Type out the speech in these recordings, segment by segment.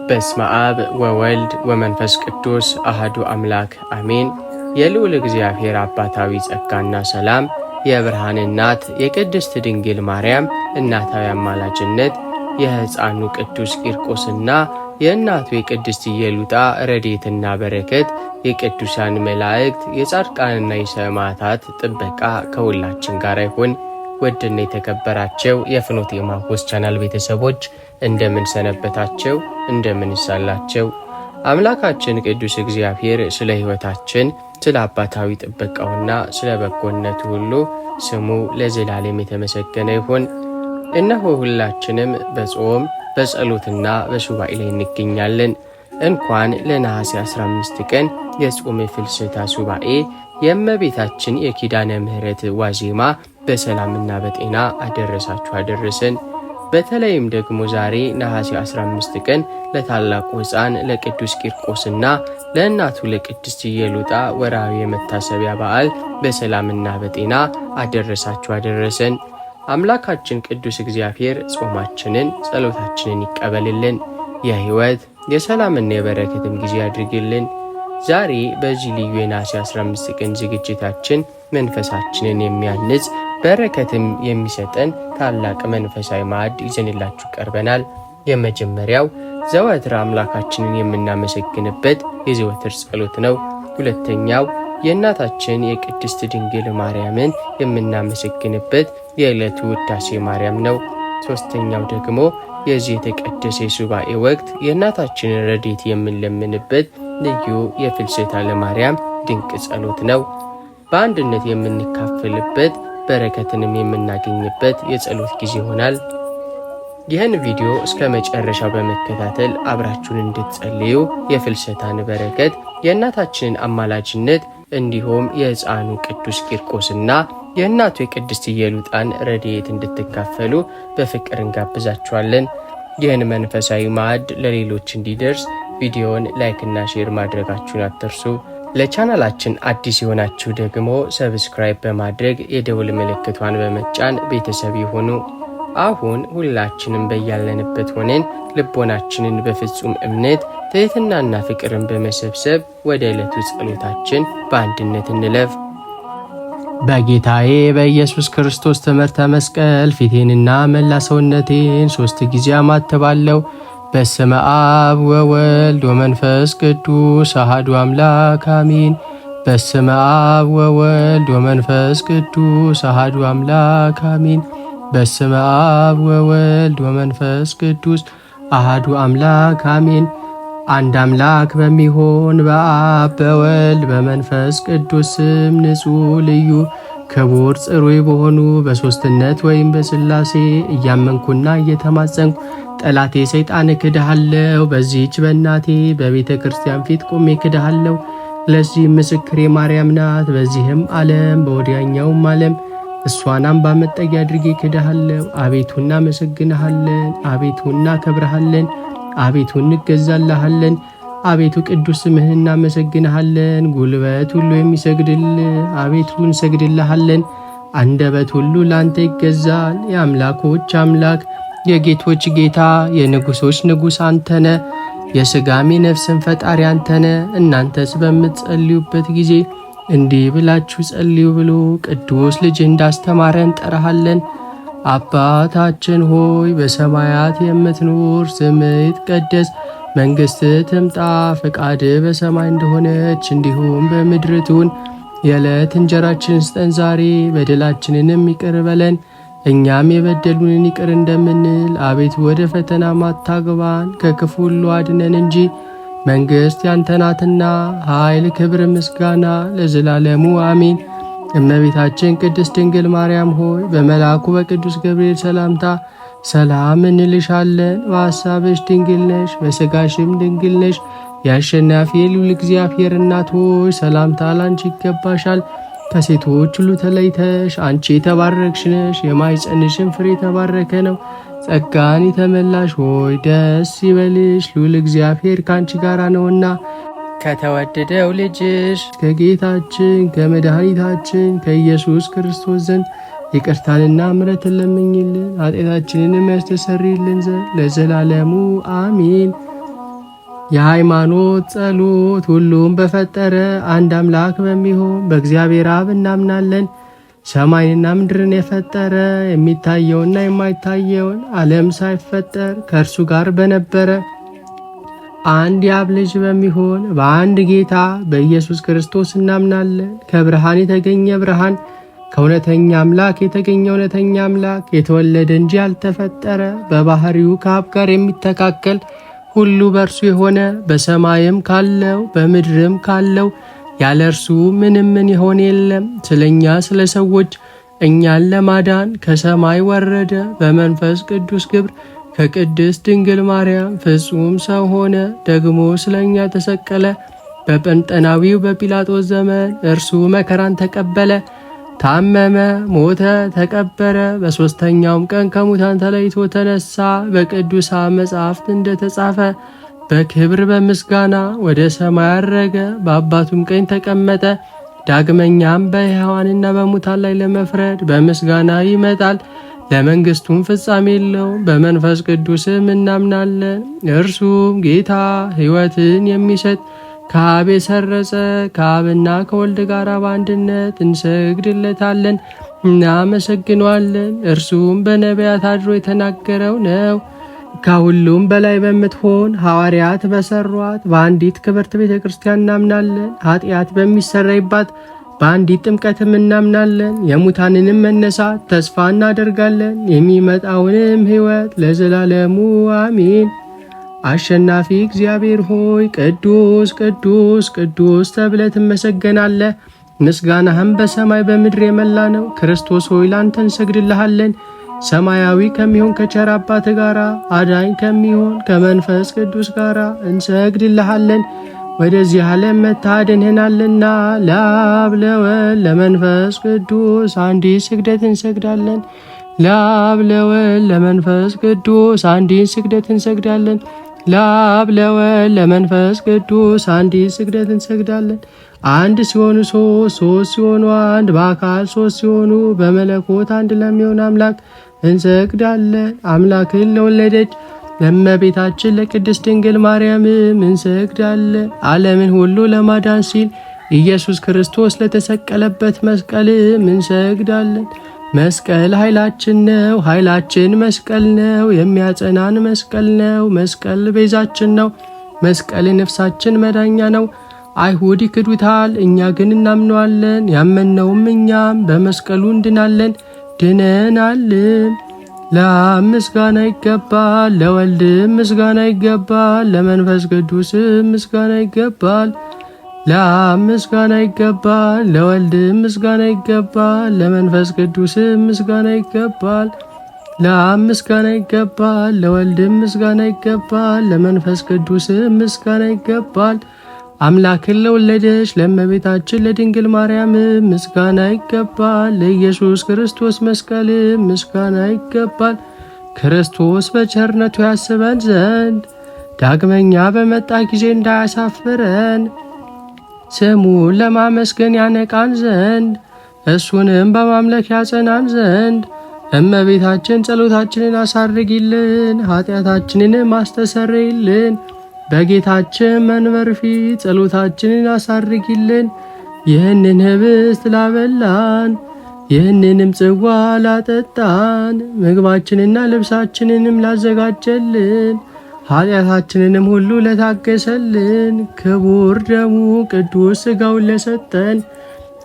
በስመ አብ ወወልድ ወመንፈስ ቅዱስ አሐዱ አምላክ አሜን። የልዑል እግዚአብሔር አባታዊ ጸጋና ሰላም፣ የብርሃን እናት የቅድስት ድንግል ማርያም እናታዊ አማላጅነት፣ የሕፃኑ ቅዱስ ቂርቆስና የእናቱ የቅድስት ኢየሉጣ ረድኤትና በረከት፣ የቅዱሳን መላእክት የጻድቃንና የሰማዕታት ጥበቃ ከሁላችን ጋር ይሁን። ውድና የተከበራቸው የፍኖተ ኤማሁስ ቻናል ቤተሰቦች እንደምን ሰነበታቸው? እንደምን ይሳላቸው? አምላካችን ቅዱስ እግዚአብሔር ስለ ሕይወታችን ስለ አባታዊ ጥበቃውና ስለ በጎነቱ ሁሉ ስሙ ለዘላለም የተመሰገነ ይሁን። እነሆ ሁላችንም በጾም በጸሎትና በሱባኤ ላይ እንገኛለን። እንኳን ለነሐሴ 15 ቀን የጾመ ፍልሰታ ሱባኤ የእመቤታችን የኪዳነ ምሕረት ዋዜማ በሰላምና በጤና አደረሳችሁ አደረሰን። በተለይም ደግሞ ዛሬ ነሐሴ 15 ቀን ለታላቁ ሕፃን ለቅዱስ ቂርቆስና ለእናቱ ለቅድስት ኢየሉጣ ወርሃዊ የመታሰቢያ በዓል በሰላምና በጤና አደረሳችሁ አደረሰን። አምላካችን ቅዱስ እግዚአብሔር ጾማችንን ጸሎታችንን ይቀበልልን። የሕይወት የሰላምና የበረከትም ጊዜ ያድርግልን። ዛሬ በዚህ ልዩ የነሐሴ 15 ቀን ዝግጅታችን መንፈሳችንን የሚያንጽ በረከትም የሚሰጠን ታላቅ መንፈሳዊ ማዕድ ይዘንላችሁ ቀርበናል። የመጀመሪያው ዘወትር አምላካችንን የምናመሰግንበት የዘወትር ጸሎት ነው። ሁለተኛው የእናታችን የቅድስት ድንግል ማርያምን የምናመሰግንበት የዕለቱ ውዳሴ ማርያም ነው። ሦስተኛው ደግሞ የዚህ የተቀደሰ የሱባኤ ወቅት የእናታችንን ረድኤት የምንለምንበት ልዩ የፍልሰታ ለማርያም ድንቅ ጸሎት ነው። በአንድነት የምንካፈልበት በረከትንም የምናገኝበት የጸሎት ጊዜ ይሆናል። ይህን ቪዲዮ እስከ መጨረሻው በመከታተል አብራችሁን እንድትጸልዩ የፍልሰታን በረከት የእናታችንን አማላጅነት እንዲሁም የሕፃኑ ቅዱስ ቂርቆስና የእናቱ የቅድስት ኢየሉጣን ረድኤት እንድትካፈሉ በፍቅር እንጋብዛችኋለን። ይህን መንፈሳዊ ማዕድ ለሌሎች እንዲደርስ ቪዲዮውን ላይክና ሼር ማድረጋችሁን አትርሱ። ለቻናላችን አዲስ የሆናችሁ ደግሞ ሰብስክራይብ በማድረግ የደውል ምልክቷን በመጫን ቤተሰብ ይሁኑ። አሁን ሁላችንም በያለንበት ሆነን ልቦናችንን በፍጹም እምነት ትሕትናና ፍቅርን በመሰብሰብ ወደ ዕለቱ ጸሎታችን በአንድነት እንለፍ። በጌታዬ በኢየሱስ ክርስቶስ ትምህርተ መስቀል ፊቴንና መላ ሰውነቴን 3 ጊዜ አማትባለሁ። በስመ አብ ወወልድ ወመንፈስ ቅዱስ አሐዱ አምላክ አሜን። በስመ አብ ወወልድ ወመንፈስ ቅዱስ አሐዱ አምላክ አሜን። በስመ አብ ወወልድ ወመንፈስ ቅዱስ አሐዱ አምላክ አሜን። አንድ አምላክ በሚሆን በአብ በወልድ በመንፈስ ቅዱስ ስም ንጹሕ ልዩ ክቡር ጽሩይ በሆኑ በሦስትነት ወይም በሥላሴ እያመንኩና እየተማጸንኩ ጠላቴ ሰይጣን ክድሃለሁ። በዚህች በእናቴ በቤተ ክርስቲያን ፊት ቆሜ ክድሃለሁ። ለዚህም ምስክሬ ማርያም ናት። በዚህም ዓለም በወዲያኛውም ዓለም እሷን አምባ መጠጊያ አድርጌ ክድሃለሁ። አቤቱ እናመሰግንሃለን። አቤቱ እናከብረሃለን። አቤቱ እንገዛልሃለን። አቤቱ ቅዱስ ስምህን እናመሰግንሃለን። ጉልበት ሁሉ የሚሰግድልህ አቤቱ እንሰግድልሃለን። አንደበት ሁሉ ላንተ ይገዛል። የአምላኮች አምላክ የጌቶች ጌታ የንጉሶች ንጉሥ አንተነ። የሥጋሜ ነፍስን ፈጣሪ አንተነ። እናንተስ በምትጸልዩበት ጊዜ እንዲህ ብላችሁ ጸልዩ ብሎ ቅዱስ ልጅ እንዳስተማረ እንጠራሃለን። አባታችን ሆይ በሰማያት የምትኖር፣ ስምህ ይትቀደስ፣ መንግሥትህ ትምጣ፣ ፈቃድህ በሰማይ እንደሆነች እንዲሁም በምድር ትሁን። የዕለት እንጀራችንን ስጠን ዛሬ፣ በደላችንንም ይቅር በለን እኛም የበደሉንን ይቅር እንደምንል። አቤቱ ወደ ፈተና አታግባን፣ ከክፉ ሁሉ አድነን እንጂ መንግሥት ያንተ ናትና ኃይል፣ ክብር፣ ምስጋና ለዘላለሙ አሜን። እመቤታችን ቅድስት ድንግል ማርያም ሆይ በመልአኩ በቅዱስ ገብርኤል ሰላምታ ሰላም እንልሻለን። በሐሳብሽ ድንግል ነሽ፣ በሥጋሽም ድንግል ነሽ። የአሸናፊ የልዑል እግዚአብሔር እናት ሆይ ሰላምታ ላንቺ ይገባሻል። ከሴቶች ሁሉ ተለይተሽ አንቺ የተባረክሽ ነሽ፣ የማኅፀንሽም ፍሬ የተባረከ ነው። ጸጋን የተመላሽ ሆይ ደስ ይበልሽ፣ ልዑል እግዚአብሔር ከአንቺ ጋር ነውና ከተወደደው ልጅሽ ከጌታችን ከመድኃኒታችን ከኢየሱስ ክርስቶስ ዘንድ ይቅርታንና ምሕረትን ለምኝልን ኃጢአታችንንም ያስተሰርይልን ዘንድ ለዘላለሙ አሜን። የሃይማኖት ጸሎት። ሁሉም በፈጠረ አንድ አምላክ በሚሆን በእግዚአብሔር አብ እናምናለን። ሰማይንና ምድርን የፈጠረ የሚታየውና የማይታየውን ዓለም ሳይፈጠር ከእርሱ ጋር በነበረ አንድ የአብ ልጅ በሚሆን በአንድ ጌታ በኢየሱስ ክርስቶስ እናምናለን። ከብርሃን የተገኘ ብርሃን፣ ከእውነተኛ አምላክ የተገኘ እውነተኛ አምላክ፣ የተወለደ እንጂ ያልተፈጠረ፣ በባህሪው ከአብ ጋር የሚተካከል፣ ሁሉ በእርሱ የሆነ፣ በሰማይም ካለው በምድርም ካለው ያለ እርሱ ምን ይሆን የለም። ስለኛ ስለ ሰዎች እኛን ለማዳን ከሰማይ ወረደ። በመንፈስ ቅዱስ ግብር ከቅድስት ድንግል ማርያም ፍጹም ሰው ሆነ። ደግሞ ስለኛ ተሰቀለ። በጴንጠናዊው በጲላጦስ ዘመን እርሱ መከራን ተቀበለ፣ ታመመ፣ ሞተ፣ ተቀበረ። በሦስተኛውም ቀን ከሙታን ተለይቶ ተነሳ። በቅዱሳን መጻሕፍት እንደተጻፈ በክብር በምስጋና ወደ ሰማይ አረገ። በአባቱም ቀኝ ተቀመጠ። ዳግመኛም በሕያዋንና በሙታን ላይ ለመፍረድ በምስጋና ይመጣል። ለመንግሥቱም ፍጻሜ የለውም። በመንፈስ ቅዱስም እናምናለን። እርሱም ጌታ ሕይወትን የሚሰጥ ከአብ የሰረጸ ከአብና ከወልድ ጋር በአንድነት እንሰግድለታለን፣ እናመሰግነዋለን። እርሱም በነቢያት አድሮ የተናገረው ነው። ከሁሉም በላይ በምትሆን ሐዋርያት በሰሯት በአንዲት ክብርት ቤተ ክርስቲያን እናምናለን። ኃጢአት በሚሰረይባት በአንዲት ጥምቀትም እናምናለን። የሙታንንም መነሳት ተስፋ እናደርጋለን። የሚመጣውንም ሕይወት ለዘላለሙ አሜን። አሸናፊ እግዚአብሔር ሆይ ቅዱስ ቅዱስ ቅዱስ ተብለህ ትመሰገናለህ። ምስጋናህም በሰማይ በምድር የመላ ነው። ክርስቶስ ሆይ ላንተ እንሰግድልሃለን። ሰማያዊ ከሚሆን ከቸር አባት ጋራ አዳኝ ከሚሆን ከመንፈስ ቅዱስ ጋራ እንሰግድልሃለን። ወደዚህ ዓለም መታደንህናልና ለአብ ለወልድ ለመንፈስ ቅዱስ አንዲት ስግደት እንሰግዳለን። ለአብ ለወልድ ለመንፈስ ቅዱስ አንዲት ስግደት እንሰግዳለን። ለአብ ለወልድ ለመንፈስ ቅዱስ አንዲት ስግደት እንሰግዳለን። አንድ ሲሆኑ ሶስት፣ ሶስት ሲሆኑ አንድ፣ በአካል ሶስት ሲሆኑ በመለኮት አንድ ለሚሆን አምላክ እንሰግዳለን። አምላክን ለወለደች ለእመቤታችን ለቅድስት ድንግል ማርያምም እንሰግዳለን። ዓለምን ሁሉ ለማዳን ሲል ኢየሱስ ክርስቶስ ለተሰቀለበት መስቀልም እንሰግዳለን። መስቀል ኃይላችን ነው። ኃይላችን መስቀል ነው። የሚያጸናን መስቀል ነው። መስቀል ቤዛችን ነው። መስቀል ነፍሳችን መዳኛ ነው። አይሁድ ይክዱታል፣ እኛ ግን እናምነዋለን። ያመነውም እኛም በመስቀሉ እንድናለን፣ ድነናልም። ለአብ ምስጋና ይገባል፣ ለወልድም ምስጋና ይገባል፣ ለመንፈስ ቅዱስም ምስጋና ይገባል። ለአብ ምስጋና ይገባል፣ ለወልድም ምስጋና ይገባል፣ ለመንፈስ ቅዱስም ምስጋና ይገባል። ለአብ ምስጋና ይገባል፣ ለወልድም ምስጋና ይገባል፣ ለመንፈስ ቅዱስም ምስጋና ይገባል። አምላክን ለወለደች ለእመቤታችን ለድንግል ማርያም ምስጋና ይገባል። ለኢየሱስ ክርስቶስ መስቀል ምስጋና ይገባል። ክርስቶስ በቸርነቱ ያስበን ዘንድ ዳግመኛ በመጣ ጊዜ እንዳያሳፍረን ስሙን ለማመስገን ያነቃን ዘንድ እሱንም በማምለክ ያጸናን ዘንድ እመቤታችን ጸሎታችንን አሳርጊልን፣ ኃጢአታችንንም አስተሰርይልን። በጌታችን መንበር ፊት ጸሎታችንን አሳርጊልን። ይህንን ህብስት ላበላን፣ ይህንንም ጽዋ ላጠጣን፣ ምግባችንና ልብሳችንንም ላዘጋጀልን፣ ኃጢአታችንንም ሁሉ ለታገሰልን፣ ክቡር ደሙ ቅዱስ ሥጋውን ለሰጠን፣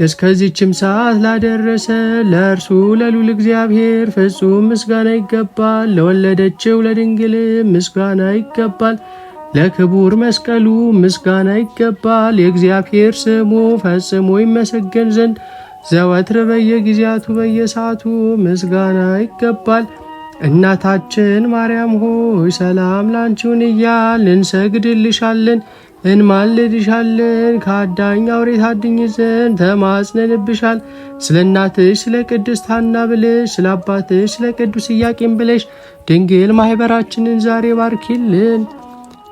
እስከዚችም ሰዓት ላደረሰ ለእርሱ ለልዑል እግዚአብሔር ፍጹም ምስጋና ይገባል። ለወለደችው ለድንግል ምስጋና ይገባል። ለክቡር መስቀሉ ምስጋና ይገባል። የእግዚአብሔር ስሙ ፈጽሞ ይመሰገን ዘንድ ዘወትር በየጊዜያቱ በየሰዓቱ ምስጋና ይገባል። እናታችን ማርያም ሆይ ሰላም ላንቺውን እያልን እንሰግድልሻለን፣ እንማልድሻለን። ከአዳኝ አውሬ ታድኝ ዘንድ ተማጽነንብሻል። ስለ እናትሽ ስለ ቅድስት ሐና ብለሽ ስለ አባትሽ ስለ ቅዱስ ኢያቄም ብለሽ ድንግል ማኅበራችንን ዛሬ ባርኪልን።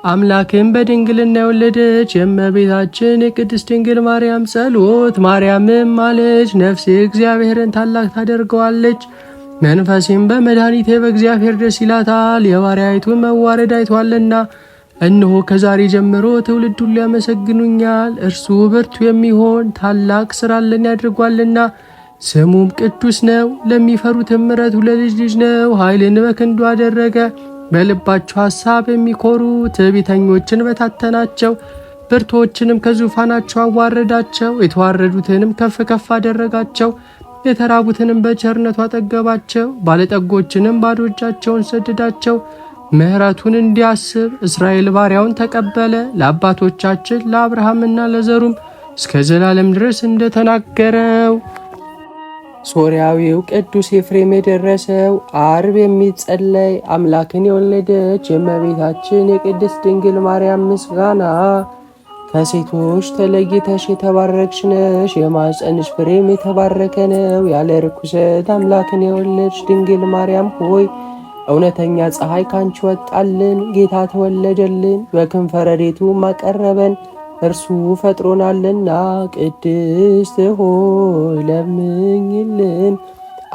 አምላክን በድንግልና የወለደች የእመቤታችን የቅድስት ድንግል ማርያም ጸሎት ማርያምም አለች፣ ነፍሴ እግዚአብሔርን ታላቅ ታደርገዋለች፣ መንፈሴም በመድኃኒቴ በእግዚአብሔር ደስ ይላታል። የባሪያይቱን መዋረድ አይቷልና እነሆ ከዛሬ ጀምሮ ትውልድ ሁሉ ያመሰግኑኛል። እርሱ ብርቱ የሚሆን ታላቅ ሥራን ያድርጓልና ስሙም ቅዱስ ነው። ለሚፈሩትም ምሕረቱ ለልጅ ልጅ ነው። ኃይልን በክንዱ አደረገ። በልባቸው ሐሳብ የሚኮሩ ትዕቢተኞችን በታተናቸው። ብርቱዎችንም ከዙፋናቸው አዋረዳቸው። የተዋረዱትንም ከፍ ከፍ አደረጋቸው። የተራቡትንም በቸርነቱ አጠገባቸው። ባለጠጎችንም ባዶ እጃቸውን ሰደዳቸው። ምሕረቱን እንዲያስብ እስራኤል ባሪያውን ተቀበለ። ለአባቶቻችን ለአብርሃምና ለዘሩም እስከ ዘላለም ድረስ እንደተናገረው። ሶርያዊው ቅዱስ ኤፍሬም የደረሰው ዓርብ የሚጸለይ አምላክን የወለደች የእመቤታችን የቅድስት ድንግል ማርያም ምስጋና። ከሴቶች ተለይተሽ የተባረክሽ ነሽ፣ የማኅፀንሽ ፍሬም የተባረከ ነው። ያለ ርኩሰት አምላክን የወለድሽ ድንግል ማርያም ሆይ እውነተኛ ፀሐይ ካንቺ ወጣልን፣ ጌታ ተወለደልን፣ በክንፈ ረድኤቱም አቀረበን። እርሱ ፈጥሮናልና ቅድስት ሆይ ለምኝልን።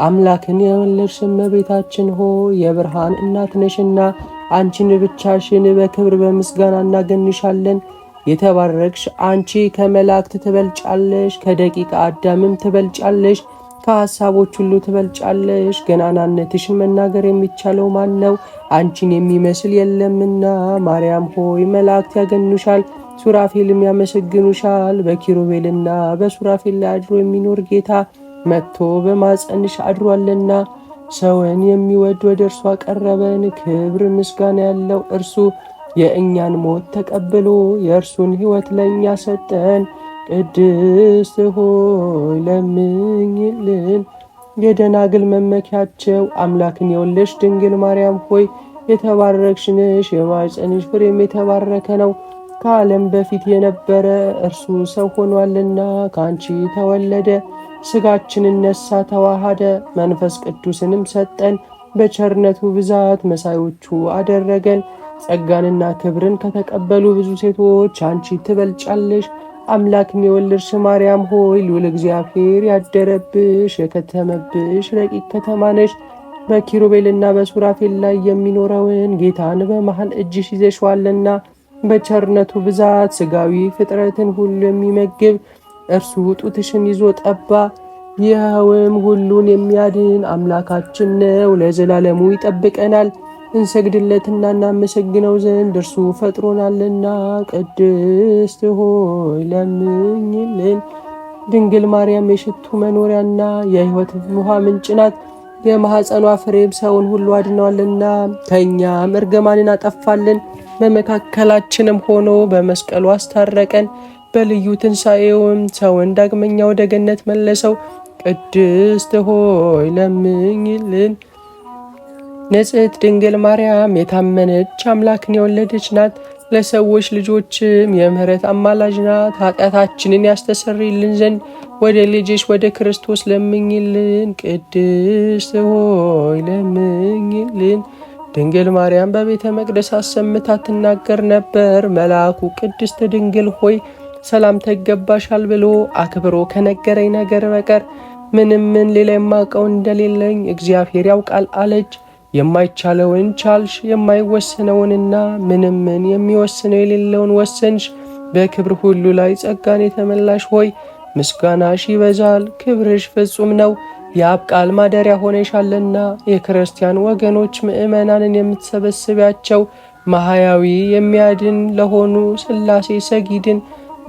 አምላክን የወለድሽ እመቤታችን ሆይ የብርሃን እናት ነሽና አንቺን ብቻሽን በክብር በምስጋና እናገንሻለን። የተባረክሽ አንቺ ከመላእክት ትበልጫለሽ፣ ከደቂቀ አዳምም ትበልጫለሽ፣ ከሐሳቦች ሁሉ ትበልጫለሽ። ገናናነትሽን መናገር የሚቻለው ማን ነው? አንቺን የሚመስል የለምና። ማርያም ሆይ መላእክት ያገኑሻል፣ ሱራፌልም ያመሰግኑሻል። በኪሩቤልና በሱራፌል ላይ አድሮ የሚኖር ጌታ መጥቶ በማፀንሽ አድሯልና። ሰውን የሚወድ ወደ እርሱ አቀረበን። ክብር ምስጋና ያለው እርሱ የእኛን ሞት ተቀብሎ የእርሱን ሕይወት ለእኛ ሰጠን። ቅድስት ሆይ ለምኝልን። የደናግል መመኪያቸው አምላክን የወለድሽ ድንግል ማርያም ሆይ የተባረክሽ ነሽ፣ የማኅፀንሽ ፍሬም የተባረከ ነው። ከዓለም በፊት የነበረ እርሱ ሰው ሆኗልና ከአንቺ ተወለደ። ሥጋችንን ነሳ ተዋሃደ፣ መንፈስ ቅዱስንም ሰጠን። በቸርነቱ ብዛት መሳዮቹ አደረገን። ጸጋንና ክብርን ከተቀበሉ ብዙ ሴቶች አንቺ ትበልጫለሽ። አምላክን የወለድሽ ማርያም ሆይ ልዑል እግዚአብሔር ያደረብሽ የከተመብሽ ረቂቅ ከተማ ነሽ። በኪሩቤልና በሱራፌል ላይ የሚኖረውን ጌታን በመሃል እጅሽ ይዘሽዋልና በቸርነቱ ብዛት ሥጋዊ ፍጥረትን ሁሉ የሚመግብ እርሱ ጡትሽን ይዞ ጠባ። ይኸውም ሁሉን የሚያድን አምላካችን ነው። ለዘላለሙ ይጠብቀናል። እንሰግድለትና እናመሰግነው ዘንድ እርሱ ፈጥሮናልና። ቅድስት ሆይ ለምኝልን። ድንግል ማርያም የሽቱ መኖሪያና የሕይወት ውሃ ምንጭ ናት። የማኅፀኗ ፍሬም ሰውን ሁሉ አድነዋልና። ከእኛም እርግማንን አጠፋልን። በመካከላችንም ሆኖ በመስቀሉ አስታረቀን። በልዩ ትንሣኤውም ሰውን ዳግመኛ ወደ ገነት መለሰው። ቅድስት ሆይ ለምኝልን። ንጽሕት ድንግል ማርያም የታመነች አምላክን የወለደች ናት። ለሰዎች ልጆችም የምሕረት አማላጅ ናት። ኃጢአታችንን ያስተሰርይልን ዘንድ ወደ ልጅሽ ወደ ክርስቶስ ለምኝልን። ቅድስት ሆይ ለምኝልን። ድንግል ማርያም በቤተ መቅደስ አሰምታ ትናገር ነበር። መልአኩ ቅድስት ድንግል ሆይ ሰላምታ ይገባሻል ብሎ አክብሮ ከነገረኝ ነገር በቀር ምን ሌላ የማውቀው እንደሌለኝ እግዚአብሔር ያውቃል አለች። የማይቻለውን ቻልሽ፣ የማይወሰነውንና ምን የሚወስነው የሌለውን ወሰንሽ። በክብር ሁሉ ላይ ጸጋን የተመላሽ ሆይ ምስጋናሽ ይበዛል፣ ክብርሽ ፍጹም ነው። የአብ ቃል ማደሪያ ሆነሻልና የክርስቲያን ወገኖች ምእመናንን የምትሰበስቢያቸው ማህያዊ የሚያድን ለሆኑ ሥላሴ ሰጊድን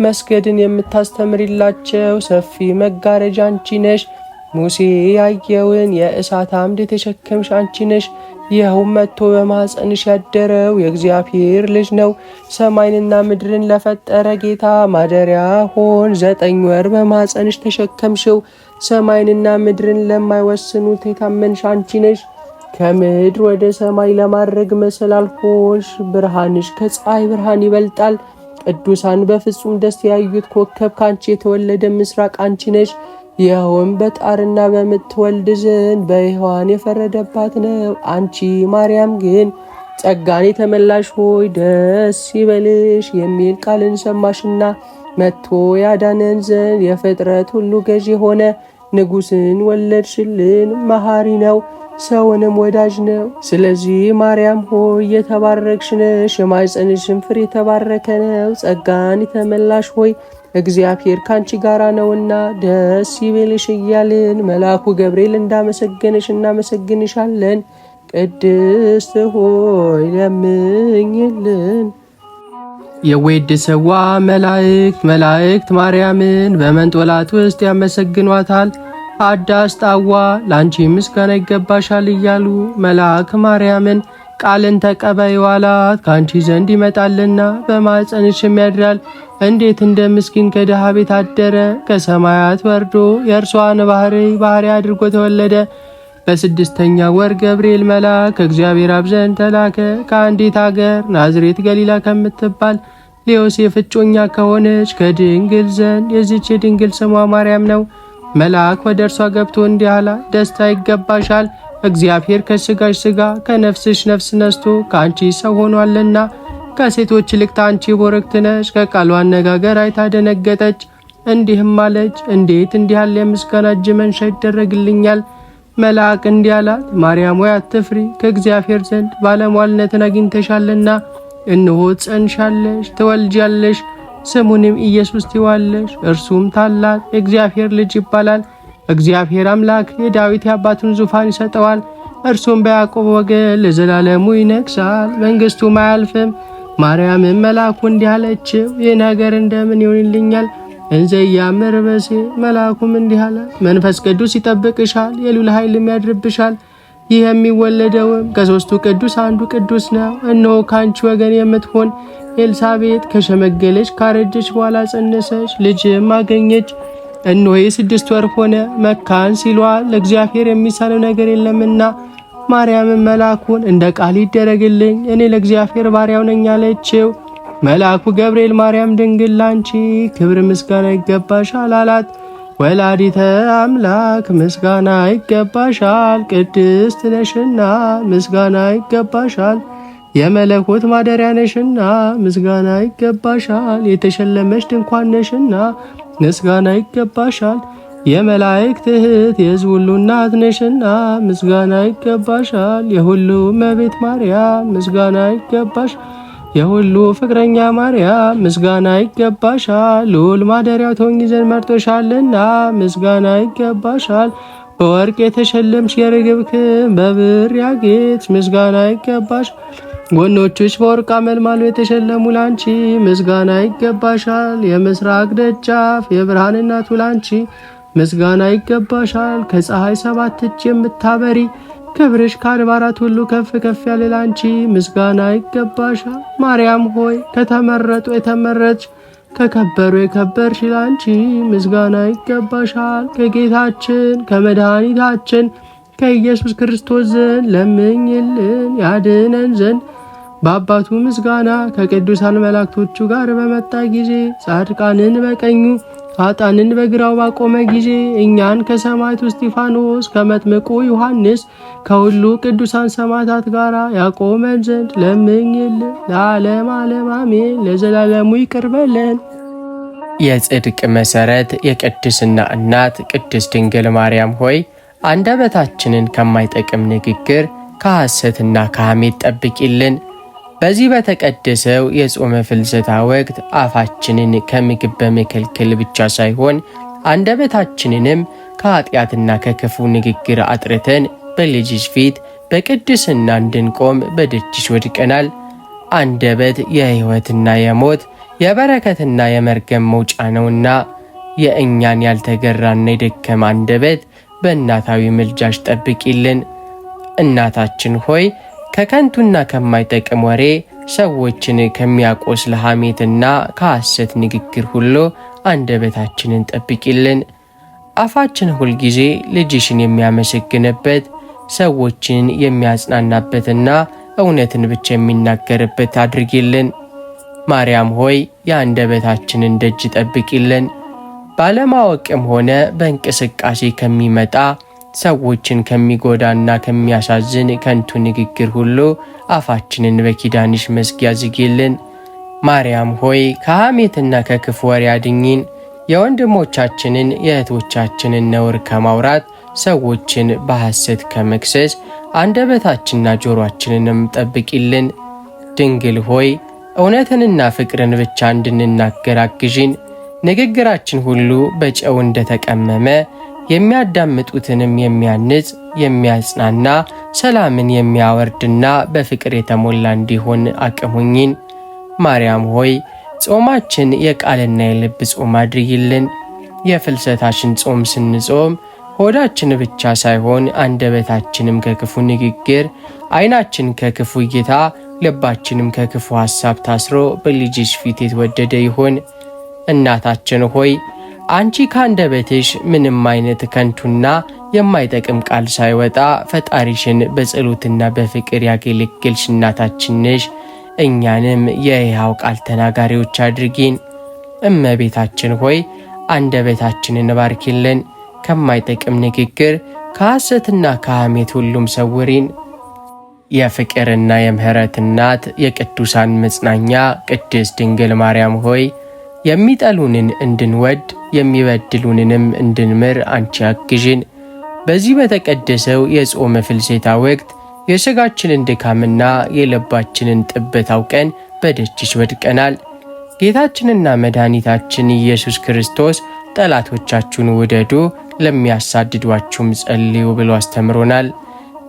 መስገድን የምታስተምሪላቸው ሰፊ መጋረጃ አንቺ ነሽ። ሙሴ ያየውን የእሳት አምድ የተሸከምሽ አንቺ ነሽ። ይኸውም መጥቶ በማኅፀንሽ ያደረው የእግዚአብሔር ልጅ ነው። ሰማይንና ምድርን ለፈጠረ ጌታ ማደሪያ ሆን። 9 ወር በማኅፀንሽ ተሸከምሽው። ሰማይንና ምድርን ለማይወስኑት የታመንሽ አንቺ ነሽ። ከምድር ወደ ሰማይ ለማድረግ መሰላል ሆንሽ። ብርሃንሽ ከፀሐይ ብርሃን ይበልጣል። ቅዱሳን በፍጹም ደስ ያዩት ኮከብ ካንቺ የተወለደ ምስራቅ አንቺ ነሽ። ይኸውም በጣርና በምትወልድ ዘንድ በሔዋን የፈረደባት ነው። አንቺ ማርያም ግን ጸጋን የተመላሽ ሆይ ደስ ይበልሽ የሚል ቃልን ሰማሽና መጥቶ ያዳነን ዘንድ የፍጥረት ሁሉ ገዥ የሆነ ንጉሥን ወለድሽልን። መሐሪ ነው፣ ሰውንም ወዳጅ ነው። ስለዚህ ማርያም ሆይ የተባረክሽ ነሽ፣ የማኅፀንሽም ፍሬ የተባረከ ነው። ጸጋን የተመላሽ ሆይ እግዚአብሔር ካንቺ ጋር ነውና ደስ ይበልሽ እያልን መልአኩ ገብርኤል እንዳመሰገነሽ እናመሰግንሻለን። ቅድስት ሆይ ለምኝልን። የወይድ ሰዋ መላእክት ማርያምን በመንጦላዕት ውስጥ ያመሰግኗታል። አዳስ ጣዋ ላንቺ ምስጋና ይገባሻል እያሉ መልአክ ማርያምን ቃልን ተቀበይው አላት። ካንቺ ዘንድ ይመጣልና በማኅፀንሽም ያድራል። እንዴት እንደ ምስኪን ከድሃ ቤት አደረ። ከሰማያት ወርዶ የእርሷን ባህሪ አድርጎ ተወለደ። በስድስተኛ ወር ገብርኤል መልአክ ከእግዚአብሔር አብ ዘንድ ተላከ። ከአንዲት አገር ናዝሬት ገሊላ ከምትባል ለዮሴፍ እጮኛ ከሆነች ከድንግል ዘንድ የዚች የድንግል ስሟ ማርያም ነው። መልአክ ወደ እርሷ ገብቶ እንዲህ አላት፣ ደስታ ይገባሻል፣ እግዚአብሔር ከሥጋሽ ሥጋ ከነፍስሽ ነፍስ ነስቶ ከአንቺ ሰው ሆኗልና። ከሴቶች ይልቅ አንቺ ቡርክት ነሽ። ከቃሉ አነጋገር አይታ ደነገጠች፣ እንዲህም አለች፣ እንዴት እንዲህ ያለ የምስጋና እጅ መንሻ ይደረግልኛል? መልአክ እንዲህ አላት፣ ማርያም ሆይ አትፍሪ፣ ከእግዚአብሔር ዘንድ ባለሟልነትን አግኝተሻልና። እነሆ ትጸንሻለሽ፣ ትወልጃለሽ፣ ስሙንም ኢየሱስ ትይዋለሽ። እርሱም ታላቅ የእግዚአብሔር ልጅ ይባላል። እግዚአብሔር አምላክ የዳዊት የአባቱን ዙፋን ይሰጠዋል። እርሱም በያዕቆብ ወገን ለዘላለሙ ይነግሣል፣ መንግሥቱም አያልፍም። ማርያምም መልአኩ እንዲህ አለችው፣ ይህ ነገር እንደምን ይሆንልኛል? እንዘ ኢያምር በሴ። መልአኩም እንዲህ አለ፣ መንፈስ ቅዱስ ይጠብቅሻል፣ የልዑል ኃይልም ያድርብሻል። ይህ የሚወለደውም ከሦስቱ ቅዱስ አንዱ ቅዱስ ነው። እነሆ ከአንቺ ወገን የምትሆን ኤልሳቤጥ ከሸመገለች ካረጀች በኋላ ጸነሰች፣ ልጅም አገኘች። እነሆ የ6 ወር ሆነ፣ መካን ሲሏል፣ ለእግዚአብሔር የሚሳነው ነገር የለምና። ማርያምን መልአኩን እንደ ቃል ይደረግልኝ፣ እኔ ለእግዚአብሔር ባሪያው ነኝ አለችው። መልአኩ ገብርኤል ማርያም ድንግል ላንቺ ክብር ምስጋና ይገባሻል አላት። ወላዲተ አምላክ ምስጋና ይገባሻል፣ ቅድስት ነሽና ምስጋና ይገባሻል። የመለኮት ማደሪያ ነሽና ምስጋና ይገባሻል። የተሸለመሽ ድንኳን ነሽና ምስጋና ይገባሻል። የመላእክት እህት የሕዝብ ሁሉ እናት ነሽና ምስጋና ይገባሻል። የሁሉ እመቤት ማርያም ምስጋና ይገባሻል። የሁሉ ፍቅረኛ ማርያም ምስጋና ይገባሻል። ልዑል ማደሪያው ትሆኚ ዘንድ መርጦሻልና ምስጋና ይገባሻል። በወርቅ የተሸለምሽ የርግብ ክንፍ በብር ያጌጥሽ ምስጋና ይገባሻል። ጎኖችሽ በወርቅ አመልማሉ የተሸለሙ ላንቺ ምስጋና ይገባሻል። የምስራቅ ደጃፍ የብርሃን እናቱ ላንቺ ምስጋና ይገባሻል። ከፀሐይ 7 እጅ የምታበሪ ክብርሽ ከአድባራት ሁሉ ከፍ ከፍ ያለ ላንቺ ምስጋና ይገባሻል። ማርያም ሆይ ከተመረጡ የተመረጥሽ ከከበሩ የከበርሽ ላንቺ ምስጋና ይገባሻል። ከጌታችን ከመድኃኒታችን ከኢየሱስ ክርስቶስ ዘንድ ለምኝልን ያድነን ዘንድ በአባቱ ምስጋና ከቅዱሳን መላእክቶቹ ጋር በመጣ ጊዜ ጻድቃንን በቀኙ ኃጥአንን በግራው ባቆመ ጊዜ እኛን ከሰማዕቱ እስጢፋኖስ ከመጥምቁ ዮሐንስ ከሁሉ ቅዱሳን ሰማዕታት ጋር ያቆመን ዘንድ ለምኝልን። ለዓለም ዓለም አሜን። ለዘላለሙ ይቅር በለን። የጽድቅ መሠረት የቅድስና እናት ቅድስት ድንግል ማርያም ሆይ አንደበታችንን ከማይጠቅም ንግግር ከሐሰትና ከሐሜት ጠብቂልን። በዚህ በተቀደሰው የጾመ ፍልሰታ ወቅት አፋችንን ከምግብ በመከልከል ብቻ ሳይሆን አንደበታችንንም ከኃጢአትና ከክፉ ንግግር አጥርተን በልጅሽ ፊት በቅድስና እንድንቆም በደጅሽ ወድቀናል። አንደበት የሕይወትና የሞት የበረከትና የመርገም መውጫ ነውና የእኛን ያልተገራና የደከመ አንደበት በእናታዊ ምልጃሽ ጠብቂልን። እናታችን ሆይ ከከንቱና ከማይጠቅም ወሬ ሰዎችን ከሚያቆስል ሐሜትና ከሐሰት ንግግር ሁሉ አንደበታችንን ጠብቂልን። አፋችን ሁልጊዜ ልጅሽን የሚያመሰግንበት ሰዎችን የሚያጽናናበትና እውነትን ብቻ የሚናገርበት አድርጊልን። ማርያም ሆይ የአንደበታችንን ደጅ ጠብቂልን። ባለማወቅም ሆነ በእንቅስቃሴ ከሚመጣ ሰዎችን ከሚጎዳና ከሚያሳዝን ከንቱ ንግግር ሁሉ አፋችንን በኪዳንሽ መዝጊያ ዝጊልን። ማርያም ሆይ ከሐሜትና ከክፉ ወሬ አድኝን። የወንድሞቻችንን የእህቶቻችንን ነውር ከማውራት ሰዎችን በሐሰት ከመክሰስ አንደበታችንና ጆሮአችንንም ጠብቂልን። ድንግል ሆይ እውነትንና ፍቅርን ብቻ እንድንናገር አግዢን። ንግግራችን ሁሉ በጨው እንደተቀመመ የሚያዳምጡትንም የሚያንጽ የሚያጽናና ሰላምን የሚያወርድና በፍቅር የተሞላ እንዲሆን አቅሙኝን። ማርያም ሆይ ጾማችን የቃልና የልብ ጾም አድርጊልን። የፍልሰታችን ጾም ስንጾም ሆዳችን ብቻ ሳይሆን አንደበታችንም ከክፉ ንግግር፣ ዓይናችን ከክፉ እይታ፣ ልባችንም ከክፉ ሐሳብ ታስሮ በልጅሽ ፊት የተወደደ ይሁን። እናታችን ሆይ አንቺ ከአንደበትሽ ምንም አይነት ከንቱና የማይጠቅም ቃል ሳይወጣ ፈጣሪሽን በጸሎትና በፍቅር ያገለገልሽ እናታችን ነሽ። እኛንም የሕያው ቃል ተናጋሪዎች አድርጊን። እመቤታችን ሆይ አንደበታችንን ባርኪልን፣ ከማይጠቅም ንግግር ከሐሰትና ከሐሜት ሁሉም ሰውሪን። የፍቅርና የምህረት እናት የቅዱሳን መጽናኛ ቅድስት ድንግል ማርያም ሆይ የሚጠሉንን እንድንወድ የሚበድሉንንም እንድንምር አንቺ አግዥን። በዚህ በተቀደሰው የጾመ ፍልሰታ ወቅት የሥጋችንን ድካምና የልባችንን ጥበት አውቀን በደጅሽ ወድቀናል። ጌታችንና መድኃኒታችን ኢየሱስ ክርስቶስ ጠላቶቻችሁን ውደዱ፣ ለሚያሳድዷችሁም ጸልዩ ብሎ አስተምሮናል።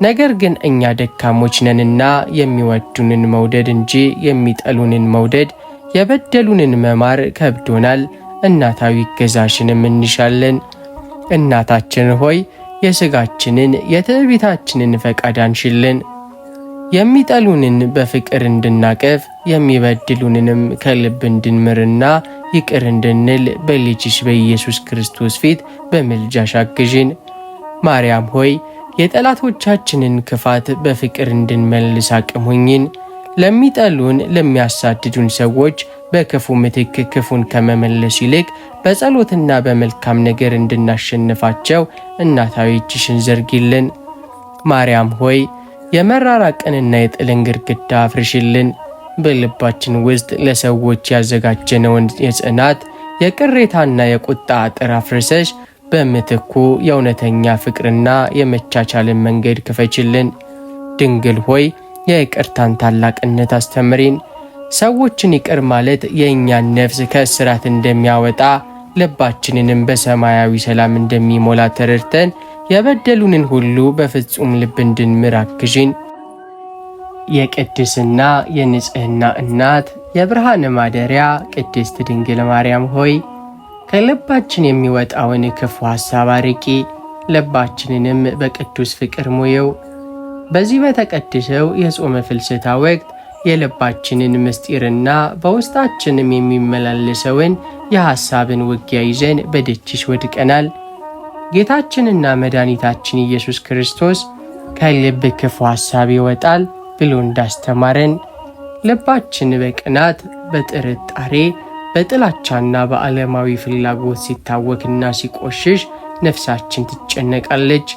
ነገር ግን እኛ ደካሞች ነንና የሚወዱንን መውደድ እንጂ የሚጠሉንን መውደድ፣ የበደሉንን መማር ከብዶናል። እናታዊ ገዛሽንም እንሻለን። እናታችን ሆይ የሥጋችንን የትዕቢታችንን ፈቃድ አንሽልን። የሚጠሉንን በፍቅር እንድናቀፍ የሚበድሉንንም ከልብ እንድንምርና ይቅር እንድንል በልጅሽ በኢየሱስ ክርስቶስ ፊት በምልጃሽ አግዥን። ማርያም ሆይ የጠላቶቻችንን ክፋት በፍቅር እንድንመልስ አቅም ሁኚን። ለሚጠሉን ለሚያሳድዱን ሰዎች በክፉ ምትክ ክፉን ከመመለስ ይልቅ በጸሎትና በመልካም ነገር እንድናሸንፋቸው እናታዊ እጅሽን ዘርጊልን። ማርያም ሆይ የመራራቅንና የጥልን ግድግዳ አፍርሽልን። በልባችን ውስጥ ለሰዎች ያዘጋጀነውን የጽናት የቅሬታና የቁጣ አጥር አፍርሰሽ በምትኩ የእውነተኛ ፍቅርና የመቻቻልን መንገድ ክፈችልን። ድንግል ሆይ የይቅርታን ታላቅነት አስተምሪን። ሰዎችን ይቅር ማለት የእኛን ነፍስ ከእስራት እንደሚያወጣ ልባችንንም በሰማያዊ ሰላም እንደሚሞላ ተረድተን የበደሉንን ሁሉ በፍጹም ልብ እንድንምር አግዥን። የቅድስና የንጽሕና እናት የብርሃን ማደሪያ ቅድስት ድንግል ማርያም ሆይ ከልባችን የሚወጣውን ክፉ ሐሳብ አርቂ፣ ልባችንንም በቅዱስ ፍቅር ሙየው። በዚህ በተቀደሰው የጾመ ፍልሰታ ወቅት የልባችንን ምስጢርና በውስጣችንም የሚመላለሰውን የሐሳብን ውጊያ ይዘን በደጅሽ ወድቀናል። ጌታችንና መድኃኒታችን ኢየሱስ ክርስቶስ ከልብ ክፉ ሐሳብ ይወጣል ብሎ እንዳስተማረን ልባችን በቅናት፣ በጥርጣሬ፣ በጥላቻና በዓለማዊ ፍላጎት ሲታወክና ሲቆሽሽ ነፍሳችን ትጨነቃለች።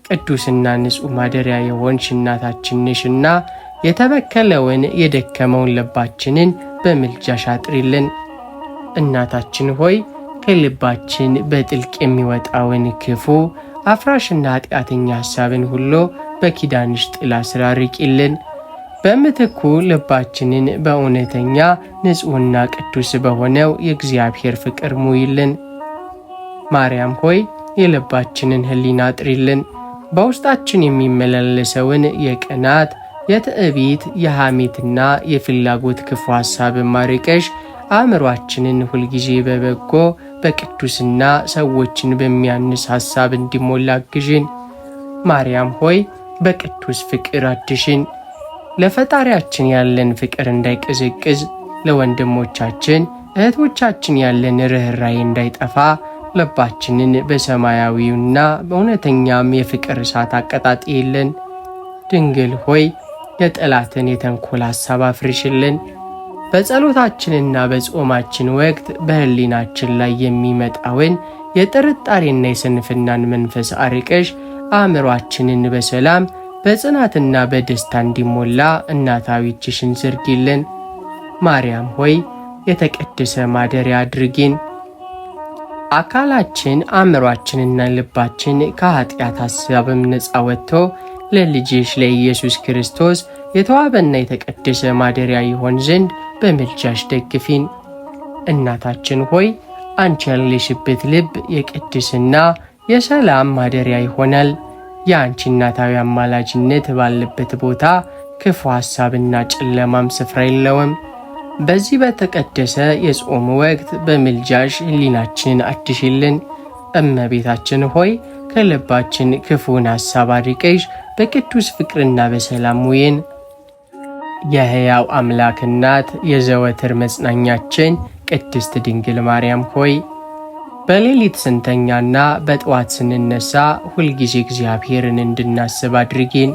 ቅዱስና ንጹሕ ማደሪያ የሆንሽ እናታችን ነሽና የተበከለውን የደከመውን ልባችንን በምልጃሽ አጥሪልን። እናታችን ሆይ ከልባችን በጥልቅ የሚወጣውን ክፉ አፍራሽና ኃጢአተኛ ሐሳብን ሁሉ በኪዳንሽ ጥላ ስር አርቂልን። በምትኩ ልባችንን በእውነተኛ ንጹሕና ቅዱስ በሆነው የእግዚአብሔር ፍቅር ሙይልን። ማርያም ሆይ የልባችንን ሕሊና አጥሪልን። በውስጣችን የሚመላለሰውን የቅናት፣ የትዕቢት፣ የሐሜትና የፍላጎት ክፉ ሐሳብ ማርቀሽ አእምሯችንን ሁልጊዜ በበጎ በቅዱስና ሰዎችን በሚያንስ ሐሳብ እንዲሞላ አግዥን። ማርያም ሆይ በቅዱስ ፍቅር አድሽን። ለፈጣሪያችን ያለን ፍቅር እንዳይቀዘቅዝ፣ ለወንድሞቻችን እህቶቻችን ያለን ርኅራኄ እንዳይጠፋ ልባችንን በሰማያዊውና በእውነተኛም የፍቅር እሳት አቀጣጥይልን። ድንግል ሆይ የጠላትን የተንኮል ሐሳብ አፍርሽልን። በጸሎታችንና በጾማችን ወቅት በሕሊናችን ላይ የሚመጣውን የጥርጣሬና የስንፍናን መንፈስ አርቀሽ አእምሯችንን በሰላም በጽናትና በደስታ እንዲሞላ እናታዊ እጅሽን ዘርጊልን። ማርያም ሆይ የተቀደሰ ማደሪያ አድርጊን። አካላችን አእምሯችንና ልባችን ከኃጢአት ሐሳብም ነፃ ወጥቶ ለልጅሽ ለኢየሱስ ክርስቶስ የተዋበና የተቀደሰ ማደሪያ ይሆን ዘንድ በምልጃሽ ደግፊን። እናታችን ሆይ አንቺ ያለሽበት ልብ የቅድስና የሰላም ማደሪያ ይሆናል። የአንቺ እናታዊ አማላጅነት ባለበት ቦታ ክፉ ሐሳብና ጨለማም ስፍራ የለውም። በዚህ በተቀደሰ የጾም ወቅት በምልጃሽ ሕሊናችንን አድሽልን። እመቤታችን ሆይ ከልባችን ክፉን ሐሳብ አርቀሽ በቅዱስ ፍቅርና በሰላም ውይን። የሕያው አምላክ እናት የዘወትር መጽናኛችን ቅድስት ድንግል ማርያም ሆይ በሌሊት ስንተኛና በጠዋት ስንነሳ ሁልጊዜ እግዚአብሔርን እንድናስብ አድርጊን።